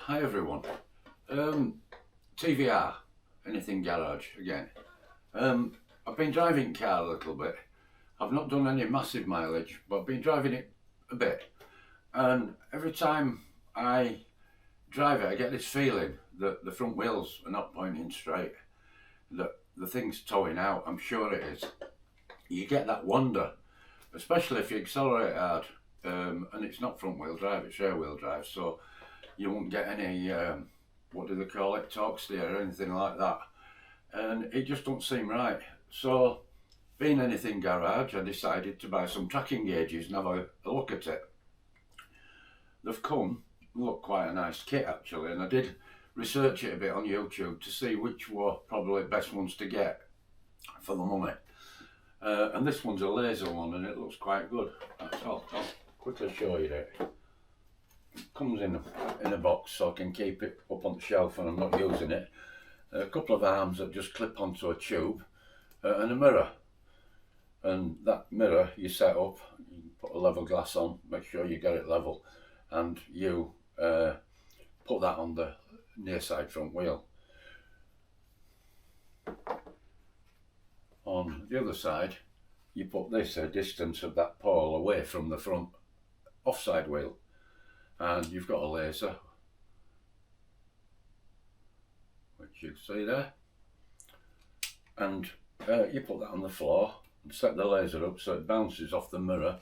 Hi everyone. TVR, anything garage again. I've been driving car a little bit. I've not done any massive mileage, but I've been driving it a bit. And every time I drive it, I get this feeling that the front wheels are not pointing straight, that the thing's towing out. I'm sure it is. You get that wonder, especially if you accelerate hard. And it's not front wheel drive, it's rear wheel drive, so you won't get any, what do they call it, torque steer or anything like that. And it just don't seem right. So, being anything garage, I decided to buy some tracking gauges and have a look at it. They've come, look, quite a nice kit actually, and I did research it a bit on YouTube to see which were probably the best ones to get for the money. And this one's a laser one and it looks quite good. I'll quickly show you it. It comes in a box so I can keep it up on the shelf when I'm not using it. A couple of arms that just clip onto a tube and a mirror. And that mirror you set up, you put a level glass on, make sure you get it level, and you put that on the near side front wheel. On the other side, you put this a distance of that pole away from the front offside wheel, and you've got a laser, which you see there, and you put that on the floor and set the laser up so it bounces off the mirror,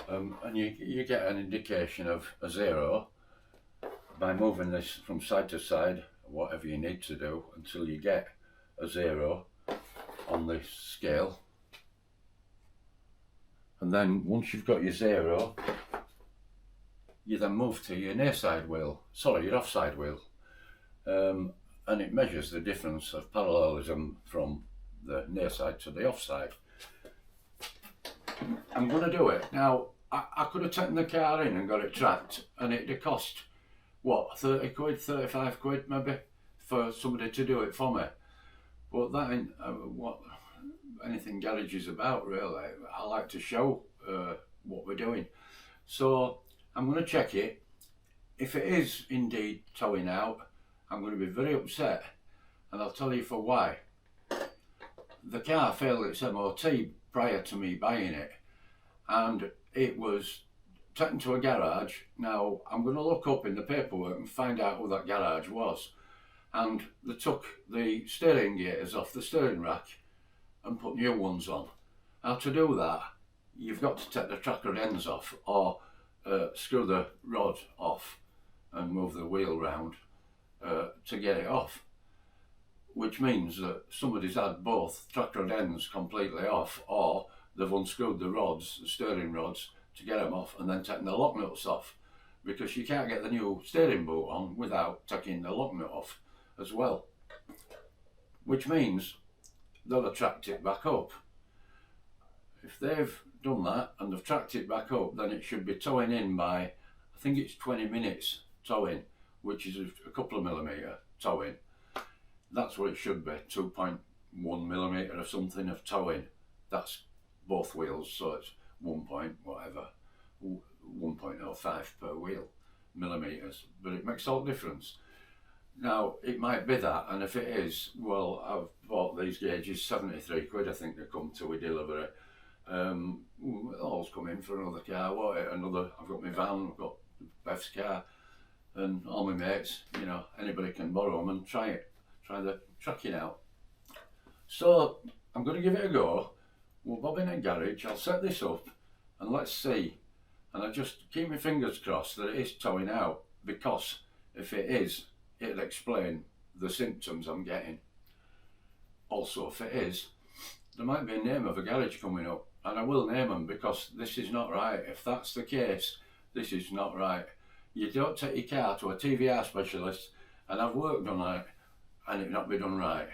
and you get an indication of a zero by moving this from side to side, whatever you need to do, until you get a zero on this scale. And then once you've got your zero, you then move to your near side wheel, sorry, your offside wheel, and it measures the difference of parallelism from the near side to the offside. I'm going to do it. Now, I could have taken the car in and got it tracked, and it'd cost, what, 30 quid, 35 quid maybe, for somebody to do it for me. But that ain't what anything garage is about, really. I like to show what we're doing. So I'm going to check it. If it is indeed towing out, I'm going to be very upset, and I'll tell you for why. The car failed its MOT prior to me buying it, and it was taken to a garage. Now I'm going to look up in the paperwork and find out who that garage was. And they took the steering gears off the steering rack and put new ones on. Now to do that, you've got to take the tracker ends off, or screw the rod off and move the wheel round to get it off. Which means that somebody's had both tracker ends completely off, or they've unscrewed the rods, the steering rods, to get them off and then taken the lock nuts off. Because you can't get the new steering boot on without taking the lock nut off as well, which means they'll have tracked it back up. If they've done that and they've tracked it back up, then it should be towing in by, I think it's 20 minutes towing, which is a couple of millimetre towing. That's what it should be, 2.1 millimetre or something of towing. That's both wheels, so it's 1.05 per wheel, millimetres, but it makes all the difference. Now, it might be that, and if it is, well, I've bought these gauges, 73 quid I think they come to, we deliver it. It'll always come in for another car, won't it? I've got my van, I've got Beth's car, and all my mates, you know, anybody can borrow them and try the tracking out. So, I'm going to give it a go. We'll bob in a garage, I'll set this up, and let's see. And I just keep my fingers crossed that it is towing out, because if it is, it'll explain the symptoms I'm getting. Also, if it is, there might be a name of a garage coming up, and I will name them, because this is not right. If that's the case, this is not right. You don't take your car to a TVR specialist and have work done on it and it not be done right.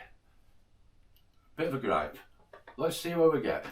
Bit of a gripe. Let's see where we get.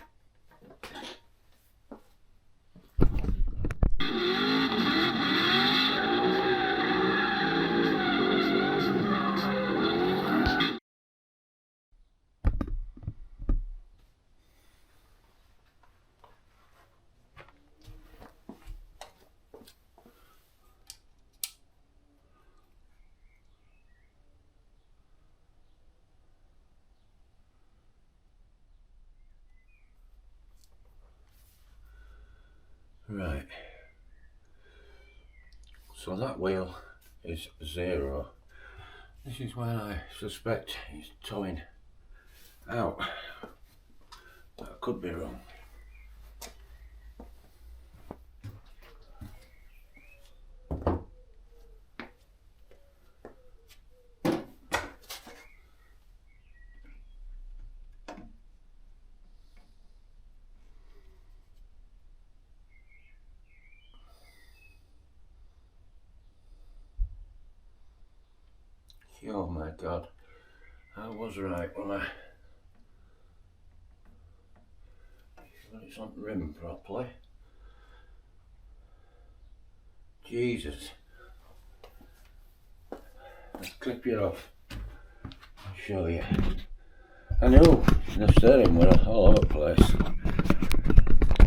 Right, so that wheel is 0. This is where I suspect he's towing out. That could be wrong. Oh my God, I was right when it's on rim properly. Jesus. Let's clip you off. I'll show you. I knew the steering wheel all over the place.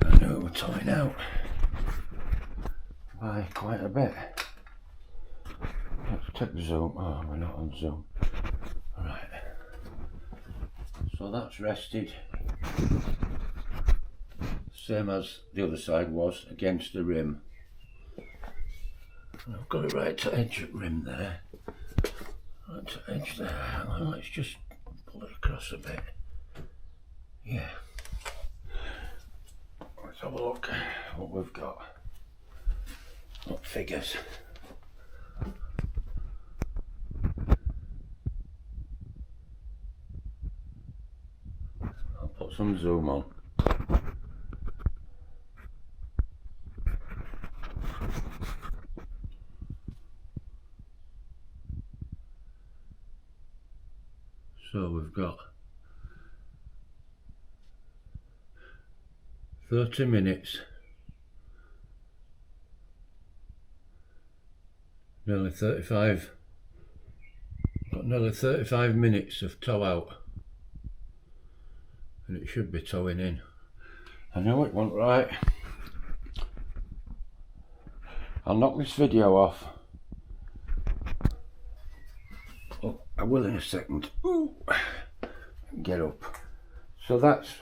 I knew it was towing out by quite a bit. Let's take the zoom. Oh, we're not on zoom. Right. So that's rested. Same as the other side was, against the rim. And I've got it right to edge of rim there. Right to edge there. Hang on, let's just pull it across a bit. Yeah. Let's have a look what we've got. What figures. I'll put some zoom on. So we've got 30 minutes, nearly 35, got nearly 35 minutes of tow out, and it should be towing in. I know it went right. I'll knock this video off. Oh, I will in a second. Ooh. Get up. So that's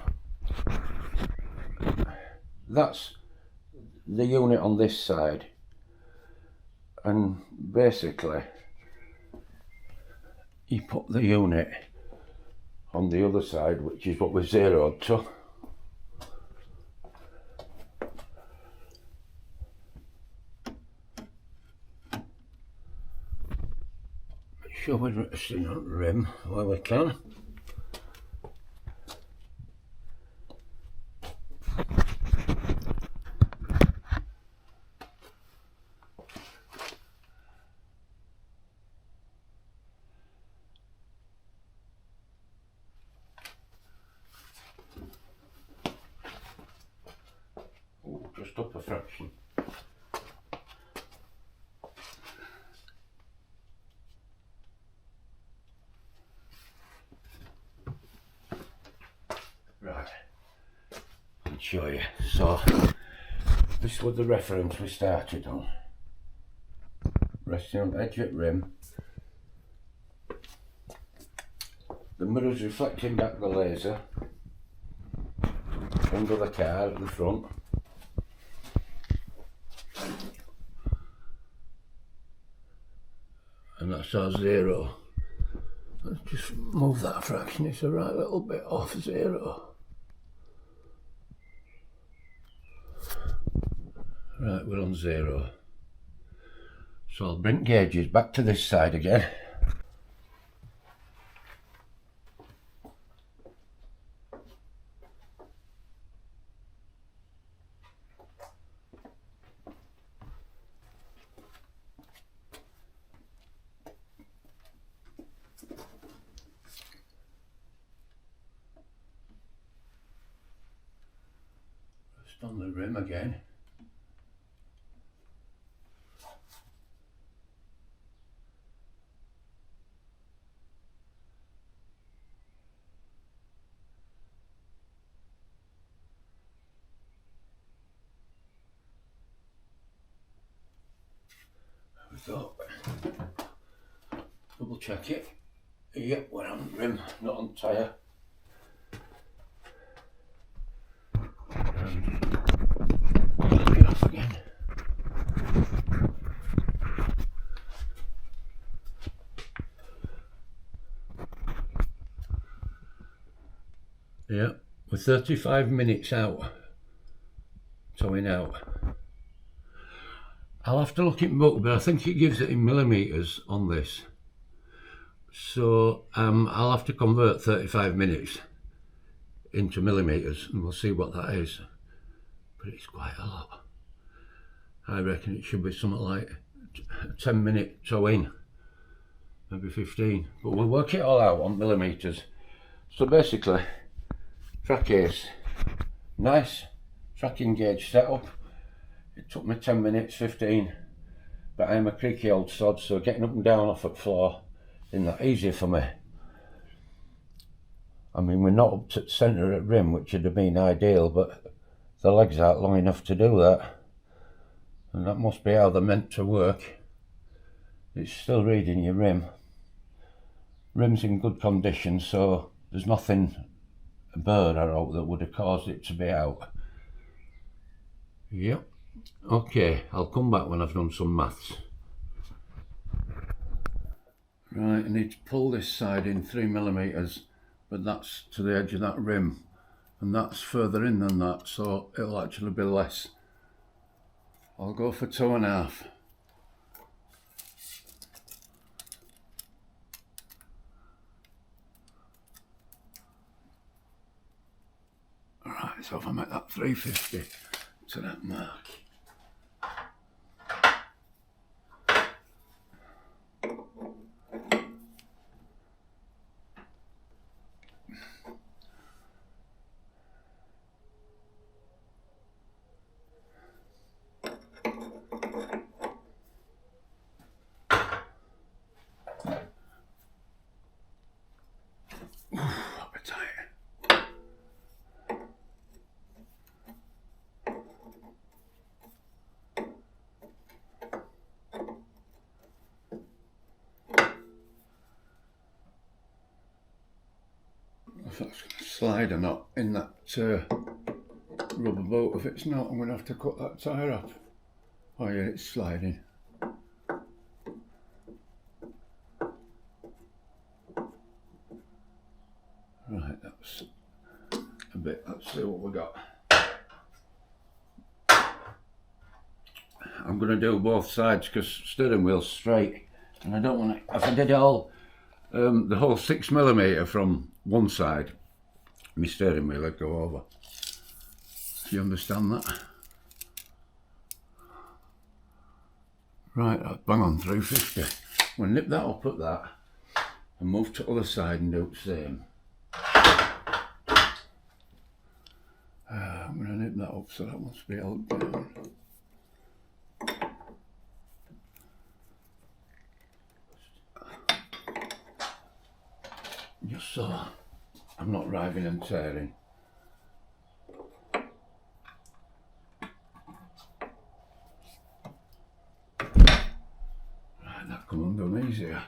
the unit on this side, and basically you put the unit on the other side, which is what we zeroed to. Make sure we're resting on the rim where we can. Just up a fraction. Right, I'll show you. So this was the reference we started on. Resting on edge at rim. The mirror's reflecting back the laser under the car at the front. And that's our 0. Let's just move that fraction, it's a right little bit off 0. Right, we're on 0. So I'll bring gauges back to this side again. On the rim again. There we go. Double check it. Yep, we're on rim, not on tyre. Yeah, we're 35 minutes out, towing out. I'll have to look at book, but I think it gives it in millimetres on this. So I'll have to convert 35 minutes into millimetres and we'll see what that is. But it's quite a lot. I reckon it should be something like a 10-minute tow in, maybe 15. But we'll work it all out on millimetres. So basically, Trackace, nice tracking gauge setup. It took me 10 minutes, 15, but I'm a creaky old sod, so getting up and down off the floor isn't that easy for me. I mean, we're not up to the centre at rim, which would have been ideal, but the legs aren't long enough to do that. And that must be how they're meant to work. It's still reading your rim. Rim's in good condition, so there's nothing bird I hope that would have caused it to be out. Yep. Okay, I'll come back when I've done some maths. Right, I need to pull this side in 3 millimetres, but that's to the edge of that rim, and that's further in than that, so it'll actually be less. I'll go for 2.5. Alright, so if I make that 350 to that mark. If that's going to slide or not in that rubber boat. If it's not, I'm going to have to cut that tyre off. Oh yeah, it's sliding. Right, that's a bit. Let's see what we got. I'm going to do both sides because steering wheel's straight, and I don't want to. If I did all the whole 6 millimetre from one side, my steering wheel would go over. Do you understand that? Right, that's bang on 350. We'll nip that up at that and move to the other side and do the same. I'm going to nip that up, so that must be held down. Just so I'm not riving and tearing. Right, that come undone easier.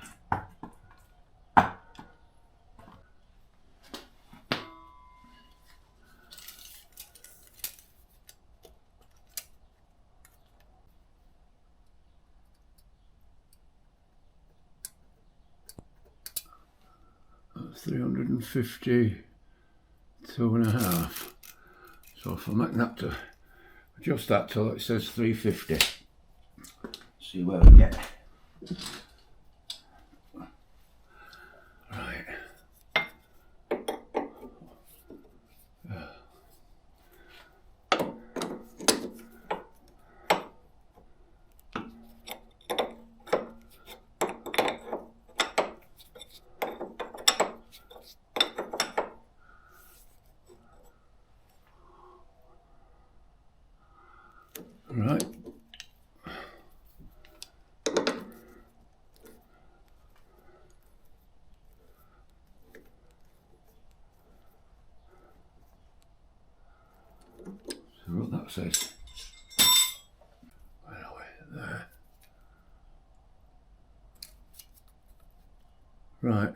That's 352.5. So if I make that to adjust that till it says 350, see where we get. Right. Right. So what that says. Where are we? There. Right.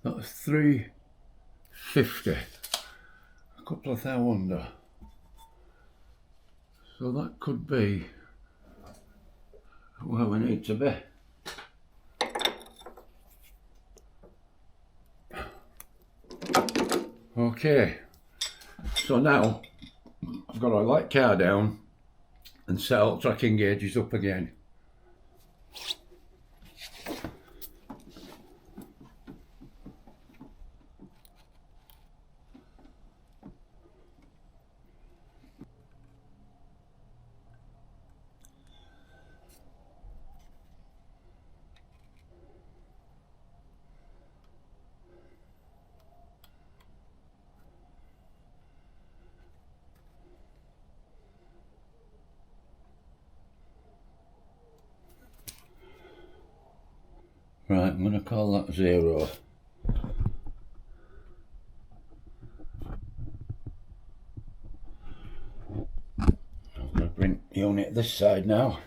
That's 350. A couple of thou under. So that could be where we need to be. Okay, so now I've got to let car down and set all tracking gauges up again. Right, I'm going to call that 0. I'm going to bring the unit this side now.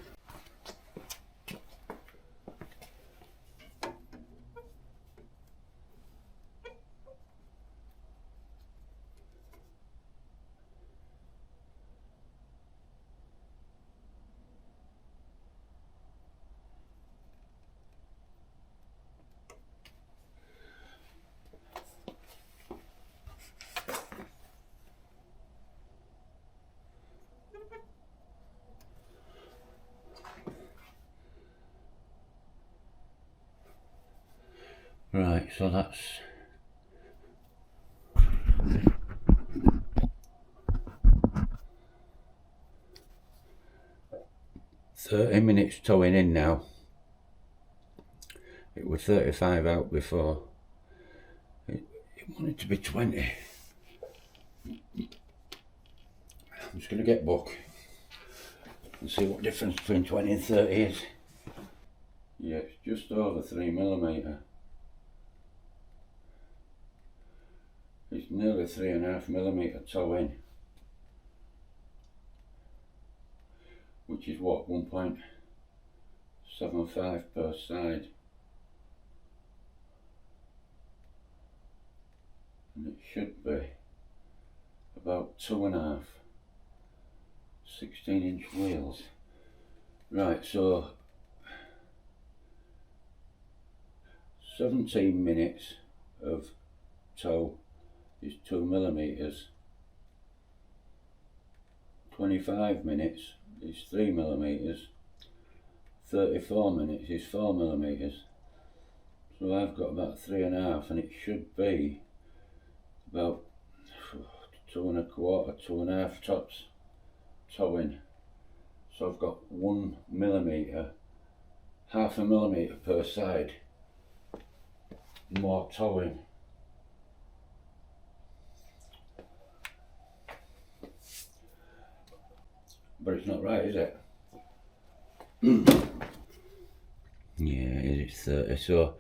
Right, so that's 30 minutes towing in now. It was 35 out before. It wanted to be 20. I'm just going to get book and see what difference between 20 and 30 is. Yeah, it's just over 3mm. It's nearly 3.5mm toe in, which is what, 1.75 per side. And it should be about 2.5 16-inch wheels. Right, so 17 minutes of toe is 2mm. 25 minutes is 3mm. 34 minutes is 4mm. So I've got about 3.5, and it should be about 2.25, 2.5 tops towing. So I've got 1mm, 0.5mm per side more towing. But it's not right, is it? Yeah, it's 30, so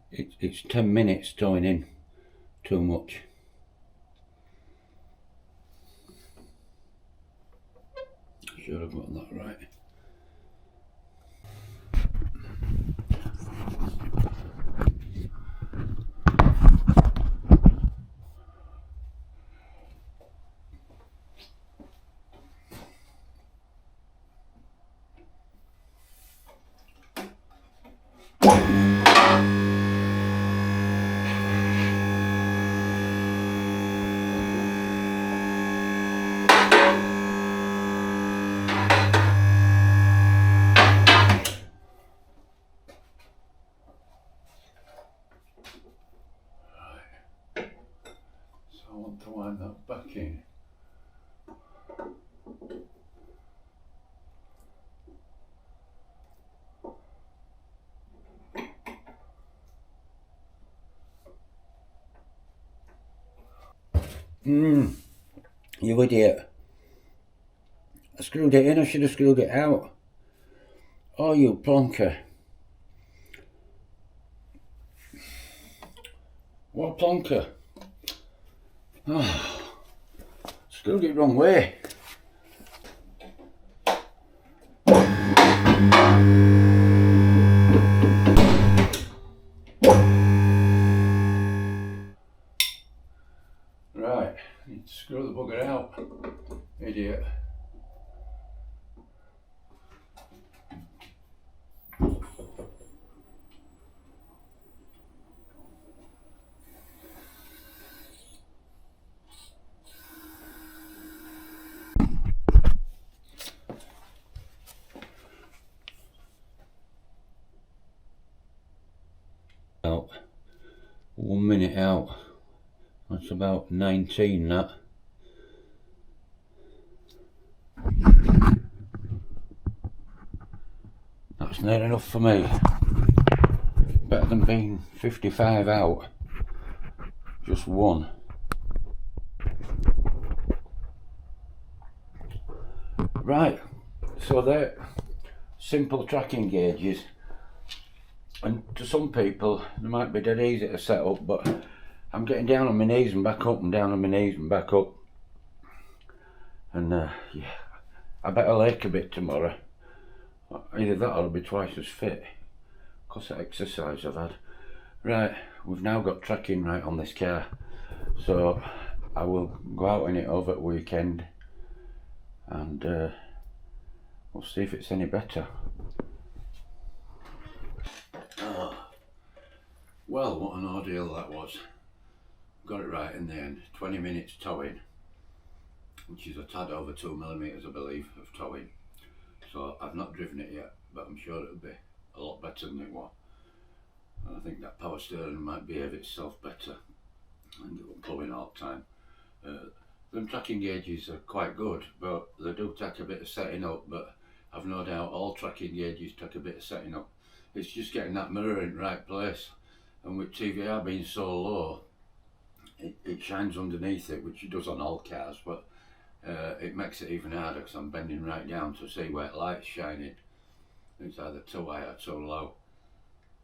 it's 10 minutes towing in too much. Should have got that right. I want to wind that back in. You idiot. I screwed it in, I should have screwed it out. Oh, you plonker. What a plonker. Oh, screwed it wrong way. Right, need to screw the bugger out. Idiot. 1 minute out. That's about 19, that. That's near enough for me. Better than being 55 out. Just one. Right, so they're simple tracking gauges, and to some people they might be dead easy to set up, but I'm getting down on my knees and back up and down on my knees and back up, and yeah, I bet I'll ache a bit tomorrow. Either that or I'll be twice as fit because of exercise I've had. Right, we've now got tracking right on this car, so I will go out in it over the weekend and we'll see if it's any better. Oh, well, what an ordeal that was. Got it right in the end. 20 minutes towing, which is a tad over 2mm I believe of towing. So I've not driven it yet, but I'm sure it'll be a lot better than it was. And I think that power steering might behave itself better and it'll pull in all the time. Them tracking gauges are quite good, but they do take a bit of setting up, but I've no doubt all tracking gauges take a bit of setting up. It's just getting that mirror in the right place, and with TVR being so low, it shines underneath it, which it does on all cars, but it makes it even harder because I'm bending right down to see where the light's shining. It's either too high or too low,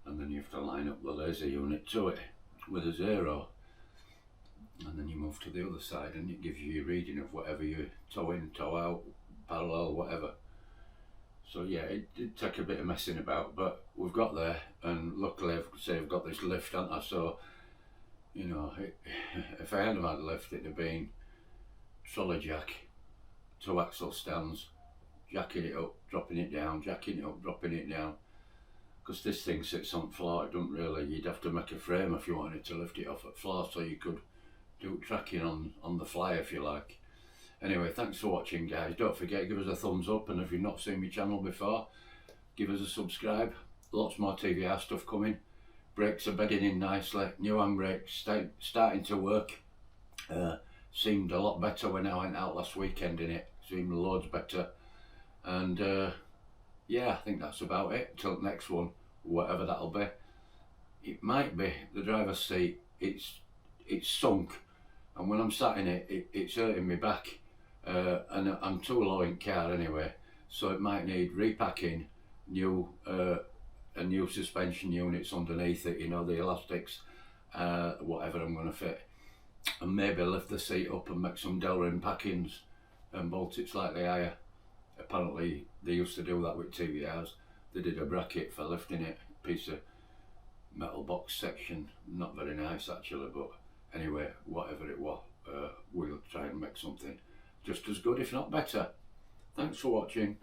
and then you have to line up the laser unit to it with a 0. And then you move to the other side and it gives you your reading of whatever you tow in, tow out, parallel, whatever. So yeah, it did take a bit of messing about, but we've got there, and luckily I've got this lift, haven't I? So, you know, if I hadn't had a lift, it'd have been trolley jack, 2 axle stands, jacking it up, dropping it down, jacking it up, dropping it down. Because this thing sits on the floor, it doesn't really, you'd have to make a frame if you wanted to lift it off at floor so you could do tracking on the fly if you like. Anyway, thanks for watching guys. Don't forget, give us a thumbs up, and if you've not seen my channel before, give us a subscribe. Lots more TVR stuff coming. Brakes are bedding in nicely. New handbrakes starting to work. Seemed a lot better when I went out last weekend in it. Seemed loads better. And yeah, I think that's about it. Till the next one, whatever that'll be. It might be the driver's seat. It's sunk, and when I'm sat in it, it's hurting me back, and I'm too low in car anyway, so it might need repacking, a new suspension units underneath it, you know, the elastics, whatever I'm going to fit, and maybe lift the seat up and make some Delrin packings and bolt it slightly higher. Apparently they used to do that with TVRs. They did a bracket for lifting it, piece of metal box section, not very nice actually, but anyway, whatever it was, we'll try and make something just as good, if not better. Thanks for watching.